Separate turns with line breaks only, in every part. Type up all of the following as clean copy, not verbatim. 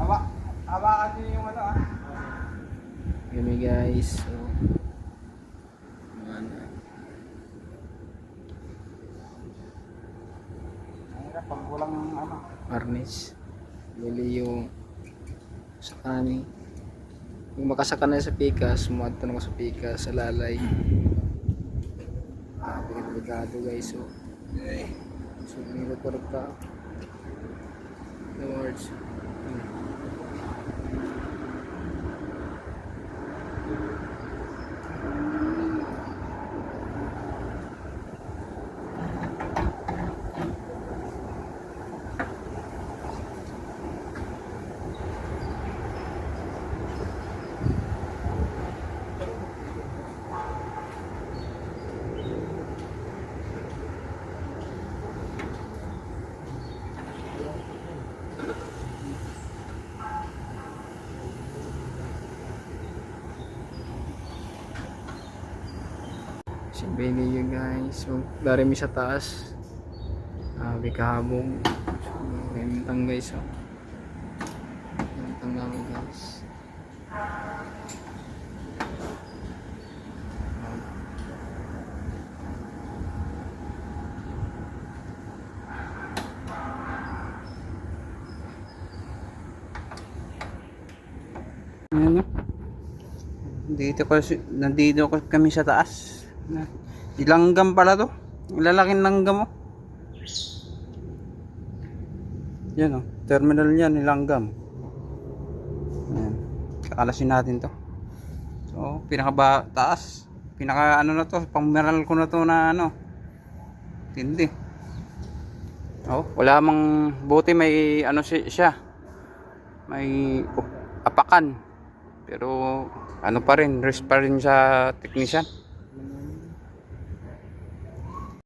Hawakan niyo yung ano ah.
Yun guys. So,
Mahirap pag walang ano.
harness. Bili yung sa kanin. Yung makasaka na sa pikas, sumadto na sa pikas, sa lalay. Pinagligado guys. So nilipor ka. Towards. Sabihin niyo guys, so dari mi sa taas. Kahabong. So, rentang guys, oh. Rentang namin guys.
Ayan o. Nandito kami sa taas. Langgam pala to. Lalaking langgam o. Yan o. Terminal yan, langgam. Ayan. Kakalasin natin to. So, pinaka taas. Pinaka ano na to. Pang meral ko na to na ano. Tindi. Oh, wala mang buti may ano siya. May apakan. Pero ano pa rin, risk pa rin sa technician.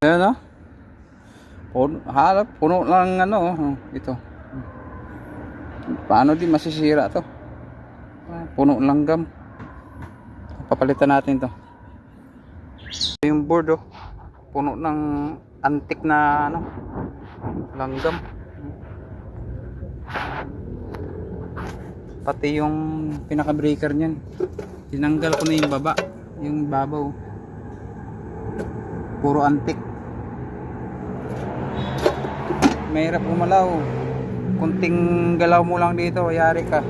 Ayan o. Puno lang ano, ito. Paano di masisira to? Puno langgam. Papalitan natin to. Yung board oh. Puno ng antik na ano, langgam. Pati yung pinaka breaker niyan. Tinanggal ko na yung baba, yung babaw. Puro antik. Mahirap gumalaw. Kunting galaw mo lang dito, yari ka.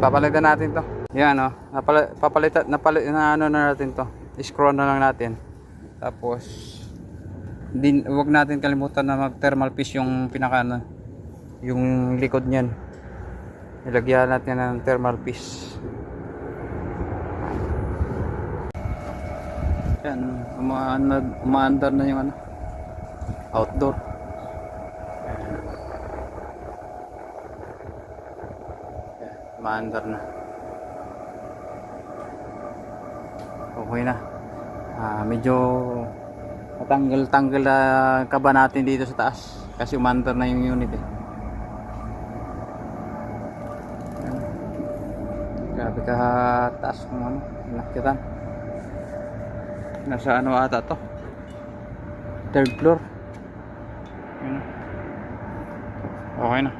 Papalitan natin to. Yan oh, papalitan na ano na natin to. I-screw na lang natin. Tapos wag natin kalimutan na mag thermal piece yung pinaka ano, yung likod niyan. Ilagyan natin ng thermal piece. Yan, umaandar na yung ano, outdoor. Yan, umaandar na. Okay na. Medyo matanggal-tanggal na kaba natin dito sa taas kasi umaandar na yung unit eh. Grabe ka taas kung ano, nakitan. Nasa ano ata to? Third floor. Yun. Okay na.